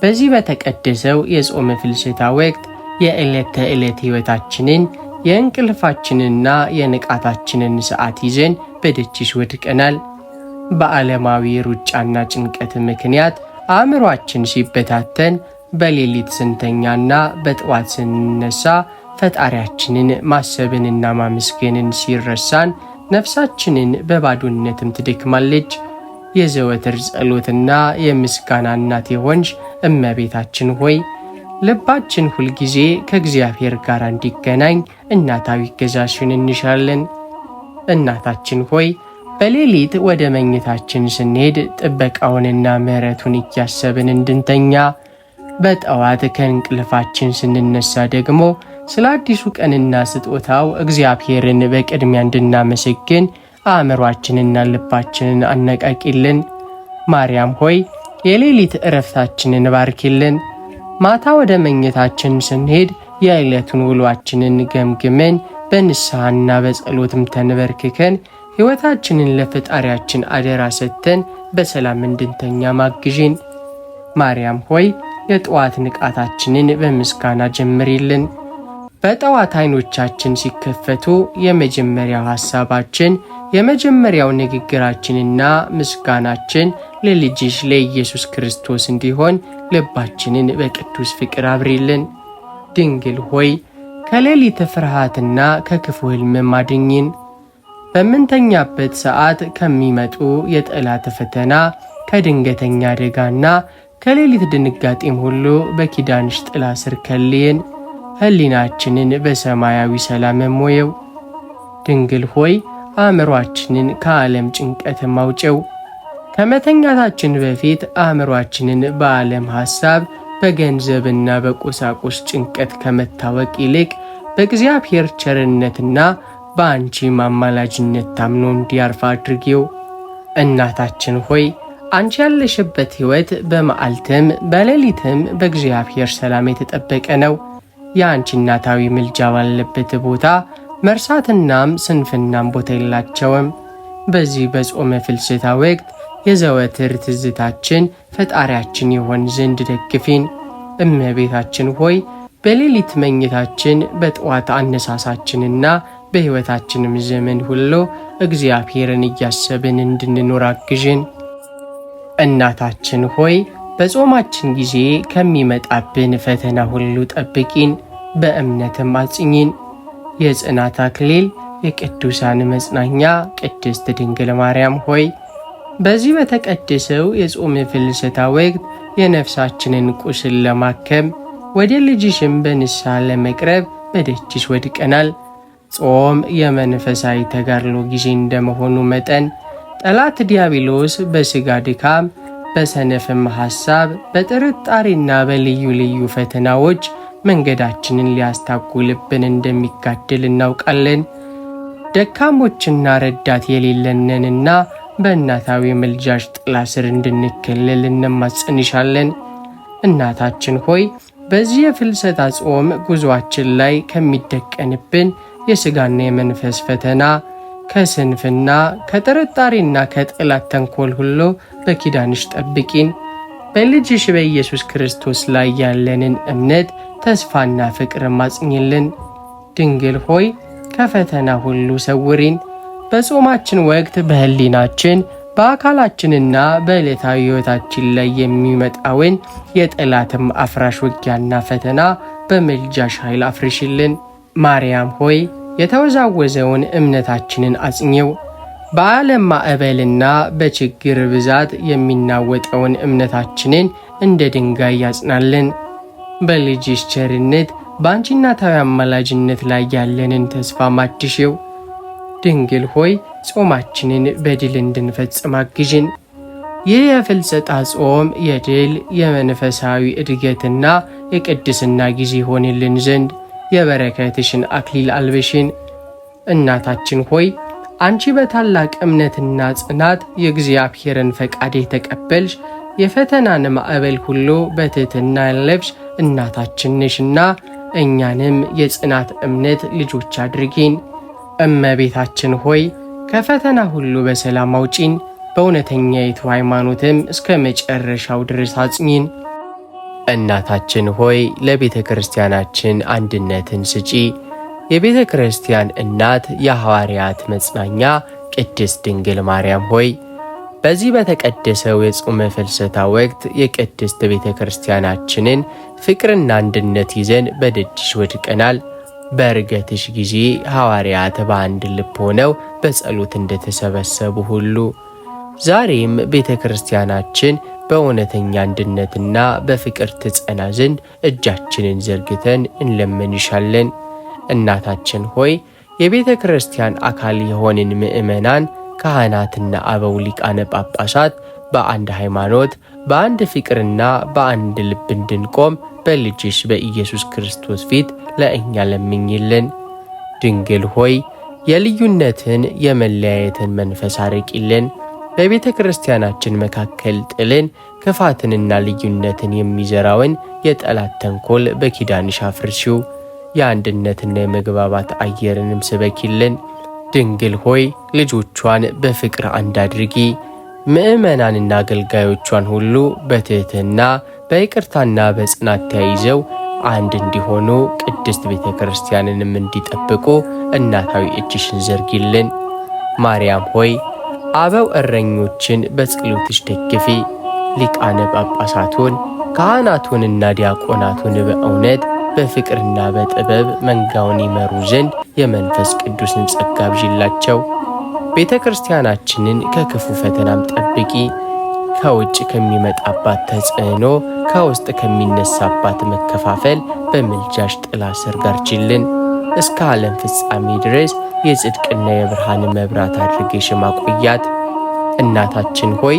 በዚህ በተቀደሰው የጾም ፍልሰታ ወቅት የዕለት ተዕለት ሕይወታችንን የእንቅልፋችንና የንቃታችንን ሰዓት ይዘን በደጅሽ ወድቀናል። በዓለማዊ ሩጫና ጭንቀት ምክንያት አእምሯችን ሲበታተን በሌሊት ስንተኛና በጠዋት ስንነሳ ፈጣሪያችንን ማሰብንና ማመስገንን ሲረሳን ነፍሳችንን በባዶነትም ትደክማለች። የዘወትር ጸሎትና የምስጋና እናት የሆንሽ እመቤታችን ሆይ ልባችን ሁልጊዜ ከእግዚአብሔር ጋር እንዲገናኝ እናታዊ እገዛሽን እንሻለን። እናታችን ሆይ በሌሊት ወደ መኝታችን ስንሄድ ጥበቃውንና ምሕረቱን እያሰብን እንድንተኛ፣ በጠዋት ከእንቅልፋችን ስንነሳ ደግሞ ስለ አዲሱ ቀንና ስጦታው እግዚአብሔርን በቅድሚያ እንድናመሰግን አእምሯችንና ልባችንን አነቃቂልን። ማርያም ሆይ የሌሊት ዕረፍታችንን ባርኪልን። ማታ ወደ መኝታችን ስንሄድ የዕለቱን ውሏችንን ገምግመን በንስሐና በጸሎትም ተንበርክከን ሕይወታችንን ለፈጣሪያችን አደራ ሰጥተን በሰላም እንድንተኛ ማግዢን። ማርያም ሆይ የጠዋት ንቃታችንን በምስጋና ጀምሪልን። በጠዋት ዓይኖቻችን ሲከፈቱ የመጀመሪያው ሐሳባችን የመጀመሪያው ንግግራችንና ምስጋናችን ለልጅሽ ለኢየሱስ ክርስቶስ እንዲሆን ልባችንን በቅዱስ ፍቅር አብሪልን። ድንግል ሆይ ከሌሊት ፍርሃትና ከክፉ ሕልም አድኝን። በምንተኛበት ሰዓት ከሚመጡ የጠላት ፈተና ከድንገተኛ አደጋና ከሌሊት ድንጋጤም ሁሉ በኪዳንሽ ጥላ ስር ከልየን። ሕሊናችንን በሰማያዊ ሰላም ሞየው። ድንግል ሆይ አእምሯችንን ከዓለም ጭንቀት ማውጨው። ከመተኛታችን በፊት አእምሯችንን በዓለም ሐሳብ በገንዘብና በቁሳቁስ ጭንቀት ከመታወቅ ይልቅ በእግዚአብሔር ቸርነትና በአንቺ አማላጅነት ታምኖ እንዲያርፍ አድርጊው። እናታችን ሆይ አንቺ ያለሽበት ሕይወት በመዓልትም በሌሊትም በእግዚአብሔር ሰላም የተጠበቀ ነው። የአንቺ እናታዊ ምልጃ ባለበት ቦታ መርሳትናም ስንፍናም ቦታ የላቸውም። በዚህ በጾመ ፍልሰታ ወቅት የዘወትር ትዝታችን ፈጣሪያችን ይሆን ዘንድ ደግፊን። እመቤታችን ሆይ በሌሊት መኝታችን በጠዋት አነሳሳችንና በሕይወታችንም ዘመን ሁሉ እግዚአብሔርን እያሰብን እንድንኖር አግዥን። እናታችን ሆይ በጾማችን ጊዜ ከሚመጣብን ፈተና ሁሉ ጠብቂን፣ በእምነትም አጽኚን። የጽናት አክሊል የቅዱሳን መጽናኛ ቅድስት ድንግል ማርያም ሆይ በዚህ በተቀደሰው የጾም ፍልሰታ ወቅት የነፍሳችንን ቁስል ለማከም ወደ ልጅሽም በንስሐ ለመቅረብ በደጅሽ ወድቀናል። ጾም የመንፈሳዊ ተጋድሎ ጊዜ እንደመሆኑ መጠን ጠላት ዲያብሎስ በሥጋ ድካም፣ በሰነፍም ሐሳብ፣ በጥርጣሬና በልዩ ልዩ ፈተናዎች መንገዳችንን ሊያስታጉልብን እንደሚጋደል እናውቃለን። ደካሞችና ረዳት የሌለንንና በእናታዊ ምልጃሽ ጥላ ስር እንድንከለል እንማጸንሻለን። እናታችን ሆይ በዚህ የፍልሰታ ጾም ጉዞአችን ላይ ከሚደቀንብን የሥጋና የመንፈስ ፈተና፣ ከስንፍና፣ ከጥርጣሬና ከጠላት ተንኮል ሁሉ በኪዳንሽ ጠብቂን። በልጅሽ በኢየሱስ ክርስቶስ ላይ ያለንን እምነት፣ ተስፋና ፍቅር ማጽኝልን። ድንግል ሆይ ከፈተና ሁሉ ሰውሪን። በጾማችን ወቅት በሕሊናችን በአካላችንና በዕለታዊ ሕይወታችን ላይ የሚመጣውን የጠላትም አፍራሽ ውጊያና ፈተና በምልጃሽ ኃይል አፍርሽልን። ማርያም ሆይ የተወዛወዘውን እምነታችንን አጽኚው። በዓለም ማዕበልና በችግር ብዛት የሚናወጠውን እምነታችንን እንደ ድንጋይ ያጽናልን። በልጅሽ ቸርነት በአንቺ እናታዊ አማላጅነት ላይ ያለንን ተስፋ ማድሽው። ድንግል ሆይ ጾማችንን በድል እንድንፈጽም አግዥን። ይህ የፍልሰታ ጾም የድል የመንፈሳዊ እድገትና የቅድስና ጊዜ ሆንልን ዘንድ የበረከትሽን አክሊል አልብሽን። እናታችን ሆይ አንቺ በታላቅ እምነትና ጽናት የእግዚአብሔርን ፈቃድ የተቀበልሽ የፈተናን ማዕበል ሁሉ በትሕትና ያለፍሽ እናታችን ነሽና እኛንም የጽናት እምነት ልጆች አድርጊን። እመቤታችን ሆይ ከፈተና ሁሉ በሰላም አውጪን፣ በእውነተኛይቱ ሃይማኖትም እስከ መጨረሻው ድረስ አጽኚን። እናታችን ሆይ ለቤተ ክርስቲያናችን አንድነትን ስጪ። የቤተ ክርስቲያን እናት የሐዋርያት መጽናኛ ቅድስት ድንግል ማርያም ሆይ በዚህ በተቀደሰው የጾመ ፍልሰታ ወቅት የቅድስት ቤተ ክርስቲያናችንን ፍቅርና አንድነት ይዘን በደጅሽ ወድቀናል። በዕርገትሽ ጊዜ ሐዋርያት በአንድ ልብ ሆነው በጸሎት እንደተሰበሰቡ ሁሉ ዛሬም ቤተ ክርስቲያናችን በእውነተኛ አንድነትና በፍቅር ትጸና ዘንድ እጃችንን ዘርግተን እንለምንሻለን። እናታችን ሆይ የቤተ ክርስቲያን አካል የሆንን ምእመናን ካህናትና አበው ሊቃነ ጳጳሳት በአንድ ሃይማኖት በአንድ ፍቅርና በአንድ ልብ እንድንቆም በልጅሽ በኢየሱስ ክርስቶስ ፊት ለእኛ ለምኝልን። ድንግል ሆይ የልዩነትን የመለያየትን መንፈስ አርቂልን። በቤተ ክርስቲያናችን መካከል ጥልን፣ ክፋትንና ልዩነትን የሚዘራውን የጠላት ተንኮል በኪዳንሽ አፍርሺው። የአንድነትና የመግባባት አየርንም ስበኪልን። ድንግል ሆይ ልጆቿን በፍቅር አንድ አድርጊ። ምእመናንና አገልጋዮቿን ሁሉ በትሕትና በይቅርታና በጽናት ተያይዘው አንድ እንዲሆኑ ቅድስት ቤተ ክርስቲያንንም እንዲጠብቁ እናታዊ እጅሽን ዘርጊልን። ማርያም ሆይ አበው እረኞችን በጸሎትሽ ደግፊ። ሊቃነ ጳጳሳቱን ካህናቱንና ዲያቆናቱን በእውነት በፍቅርና በጥበብ መንጋውን ይመሩ ዘንድ የመንፈስ ቅዱስን ጸጋ አብዢላቸው። ቤተ ክርስቲያናችንን ከክፉ ፈተናም ጠብቂ። ከውጭ ከሚመጣባት ተጽዕኖ፣ ከውስጥ ከሚነሳባት መከፋፈል በምልጃሽ ጥላ ስር ጋርጅልን። እስከ ዓለም ፍጻሜ ድረስ የጽድቅና የብርሃን መብራት አድርገሽ ማቆያት። እናታችን ሆይ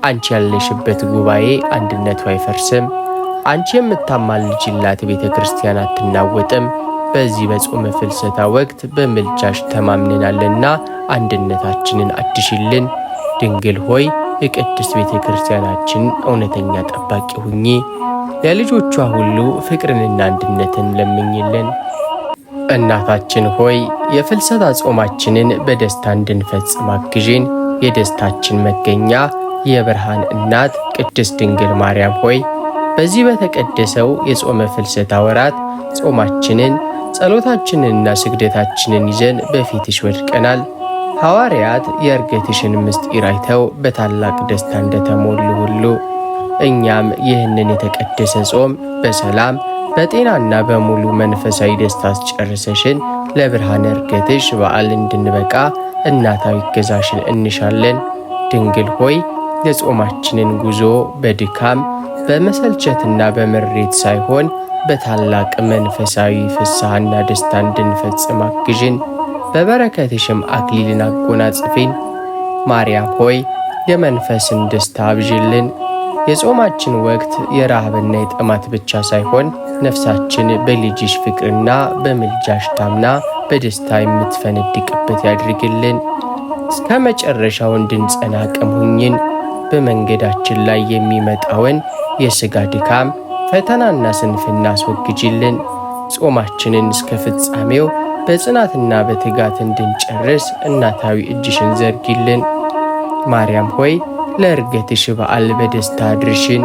አንቺ ያለሽበት ጉባኤ አንድነቱ አይፈርስም። አንቺ የምታማልጅላት ቤተ ክርስቲያን አትናወጥም። በዚህ በጾመ ፍልሰታ ወቅት በምልጃሽ ተማምነናልና አንድነታችንን አድሽልን። ድንግል ሆይ የቅድስት ቤተ ክርስቲያናችን እውነተኛ ጠባቂ ሁኚ። ለልጆቿ ሁሉ ፍቅርንና አንድነትን ለምኝልን። እናታችን ሆይ የፍልሰታ ጾማችንን በደስታ እንድንፈጽም አግዢን። የደስታችን መገኛ የብርሃን እናት ቅድስት ድንግል ማርያም ሆይ በዚህ በተቀደሰው የጾመ ፍልሰታ ወራት ጾማችንን ጸሎታችንንና ስግደታችንን ይዘን በፊትሽ ወድቀናል። ሐዋርያት የዕርገትሽን ምስጢር አይተው በታላቅ ደስታ እንደተሞሉ ሁሉ እኛም ይህንን የተቀደሰ ጾም በሰላም በጤናና በሙሉ መንፈሳዊ ደስታ አስጨርሰሽን ለብርሃነ ዕርገትሽ በዓል እንድንበቃ እናታዊ እገዛሽን እንሻለን። ድንግል ሆይ የጾማችንን ጉዞ በድካም በመሰልቸትና በምሬት ሳይሆን በታላቅ መንፈሳዊ ፍስሐና ደስታ እንድንፈጽም አግዥን። በበረከትሽም አክሊልን አጎናጽፊን። ማርያም ሆይ የመንፈስን ደስታ አብዥልን። የጾማችን ወቅት የረሃብና የጠማት ብቻ ሳይሆን ነፍሳችን በልጅሽ ፍቅርና በምልጃሽ ታምና በደስታ የምትፈነድቅበት ያድርግልን። እስከ መጨረሻው እንድንጸና አቅም ሁኝን። በመንገዳችን ላይ የሚመጣውን የሥጋ ድካም፣ ፈተናና ስንፍና አስወግጅልን። ጾማችንን እስከ ፍጻሜው በጽናትና በትጋት እንድንጨርስ እናታዊ እጅሽን ዘርጊልን። ማርያም ሆይ ለዕርገትሽ በዓል በደስታ አድርሽን።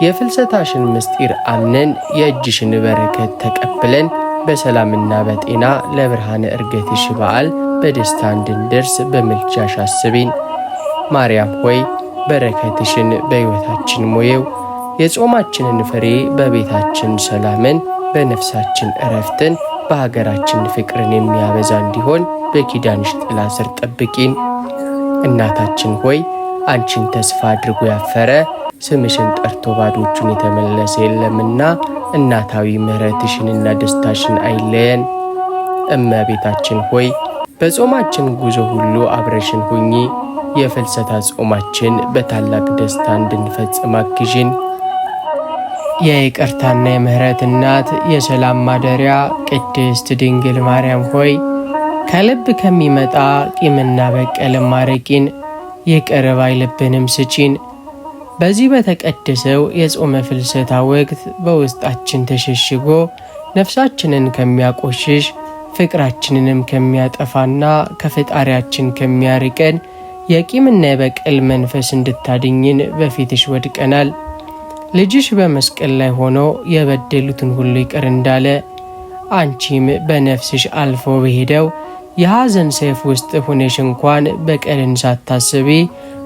የፍልሰታሽን ምስጢር አምነን የእጅሽን በረከት ተቀብለን በሰላምና በጤና ለብርሃነ ዕርገትሽ በዓል በደስታ እንድንደርስ በምልጃሽ አስቢን። ማርያም ሆይ በረከትሽን በሕይወታችን ሞየው። የጾማችንን ፍሬ በቤታችን ሰላምን፣ በነፍሳችን ዕረፍትን፣ በሀገራችን ፍቅርን የሚያበዛ እንዲሆን በኪዳንሽ ጥላ ስር ጠብቂን። እናታችን ሆይ አንቺን ተስፋ አድርጎ ያፈረ ስምሽን ጠርቶ ባዶቹን የተመለሰ የለምና እናታዊ ምሕረትሽንና ደስታሽን አይለየን። እመቤታችን ሆይ በጾማችን ጉዞ ሁሉ አብረሽን ሁኚ። የፍልሰታ ጾማችን በታላቅ ደስታ እንድንፈጽም አግዢን። የይቅርታና የምህረት እናት የሰላም ማደሪያ ቅድስት ድንግል ማርያም ሆይ ከልብ ከሚመጣ ቂምና በቀልም አርቂን፣ ይቅር ባይ ልብንም ስጪን። በዚህ በተቀደሰው የጾመ ፍልሰታ ወቅት በውስጣችን ተሸሽጎ ነፍሳችንን ከሚያቆሽሽ ፍቅራችንንም ከሚያጠፋና ከፈጣሪያችን ከሚያርቀን የቂምና የበቀል መንፈስ እንድታድኝን በፊትሽ ወድቀናል። ልጅሽ በመስቀል ላይ ሆኖ የበደሉትን ሁሉ ይቅር እንዳለ አንቺም በነፍስሽ አልፎ በሄደው የሐዘን ሰይፍ ውስጥ ሆነሽ እንኳን በቀልን ሳታስቢ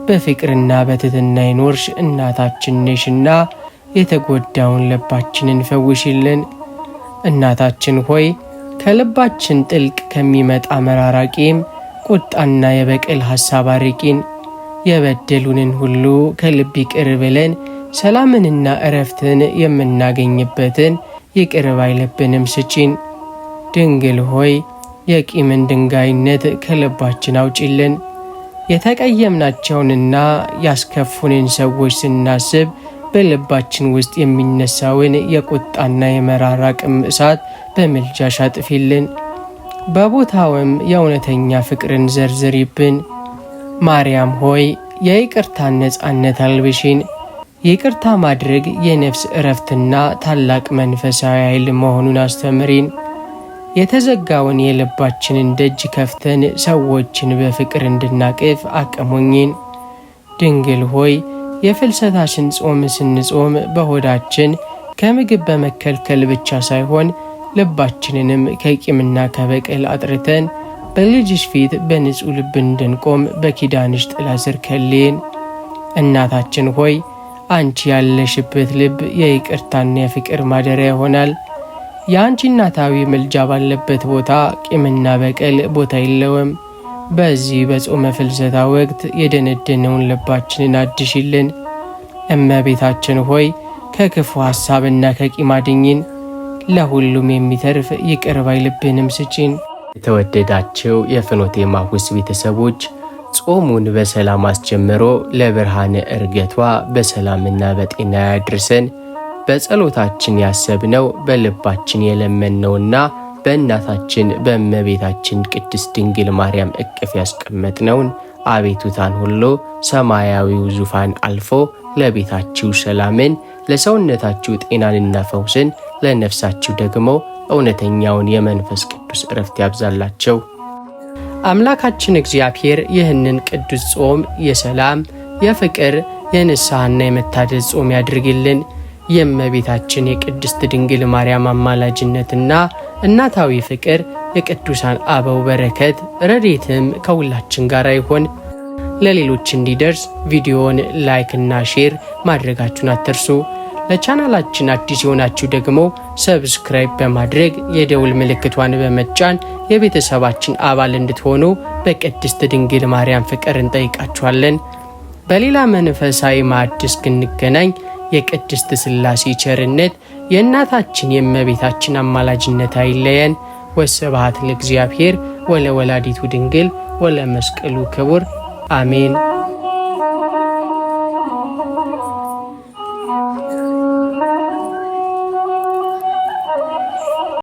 በፍቅርና በትሕትና ይኖርሽ እናታችን ነሽና የተጎዳውን ልባችንን ፈውሽልን። እናታችን ሆይ ከልባችን ጥልቅ ከሚመጣ መራራ ቂም፣ ቁጣና የበቀል ሐሳብ አርቂን። የበደሉንን ሁሉ ከልብ ይቅር ብለን ሰላምንና እረፍትን የምናገኝበትን ይቅር ባይ ልብንም ስጪን። ድንግል ሆይ የቂምን ድንጋይነት ከልባችን አውጪልን። የተቀየምናቸውንና ያስከፉንን ሰዎች ስናስብ በልባችን ውስጥ የሚነሳውን የቁጣና የመራራ ቂም እሳት በምልጃሽ አጥፊልን። በቦታውም የእውነተኛ ፍቅርን ዘርዝሪብን። ማርያም ሆይ የይቅርታን ነጻነት አልብሽን። ይቅርታ ማድረግ የነፍስ እረፍትና ታላቅ መንፈሳዊ ኃይል መሆኑን አስተምሪን። የተዘጋውን የልባችንን ደጅ ከፍተን ሰዎችን በፍቅር እንድናቅፍ አቅሙኝን። ድንግል ሆይ የፍልሰታችን ጾም ስንጾም በሆዳችን ከምግብ በመከልከል ብቻ ሳይሆን ልባችንንም ከቂምና ከበቀል አጥርተን በልጅሽ ፊት በንጹሕ ልብ እንድንቆም በኪዳንሽ ጥላ ስር ከልይን። እናታችን ሆይ አንቺ ያለሽበት ልብ የይቅርታና የፍቅር ማደሪያ ይሆናል። የአንቺ እናታዊ ምልጃ ባለበት ቦታ ቂምና በቀል ቦታ የለውም። በዚህ በጾመ ፍልሰታ ወቅት የደነደነውን ልባችንን አድሽልን። እመቤታችን ሆይ ከክፉ ሐሳብና ከቂም አድኝን። ለሁሉም የሚተርፍ ይቅር ባይ ልብንም ስጪን። የተወደዳቸው የፍኖተ ኤማሁስ ቤተሰቦች ጾሙን በሰላም አስጀምሮ ለብርሃነ ዕርገቷ በሰላምና በጤና ያድርሰን። በጸሎታችን ያሰብነው በልባችን የለመነውና በእናታችን በእመቤታችን ቅድስት ድንግል ማርያም እቅፍ ያስቀመጥነውን አቤቱታን ሁሉ ሰማያዊው ዙፋን አልፎ ለቤታችሁ ሰላምን፣ ለሰውነታችሁ ጤናንና ፈውስን፣ ለነፍሳችሁ ደግሞ እውነተኛውን የመንፈስ ቅዱስ ዕረፍት ያብዛላቸው። አምላካችን እግዚአብሔር ይህንን ቅዱስ ጾም የሰላም፣ የፍቅር፣ የንስሐና የመታደስ ጾም ያድርግልን። የእመቤታችን የቅድስት ድንግል ማርያም አማላጅነትና እናታዊ ፍቅር፣ የቅዱሳን አበው በረከት ረድኤትም ከሁላችን ጋር ይሆን። ለሌሎች እንዲደርስ ቪዲዮውን ላይክ እና ሼር ማድረጋችሁን አትርሱ። ለቻናላችን አዲስ የሆናችሁ ደግሞ ሰብስክራይብ በማድረግ የደውል ምልክቷን በመጫን የቤተሰባችን አባል እንድትሆኑ በቅድስት ድንግል ማርያም ፍቅር እንጠይቃችኋለን። በሌላ መንፈሳዊ ማዕድ እስክንገናኝ የቅድስት ሥላሴ ቸርነት የእናታችን የእመቤታችን አማላጅነት አይለየን። ወስብሐት ለእግዚአብሔር ወለወላዲቱ ድንግል ወለመስቀሉ ክቡር አሜን።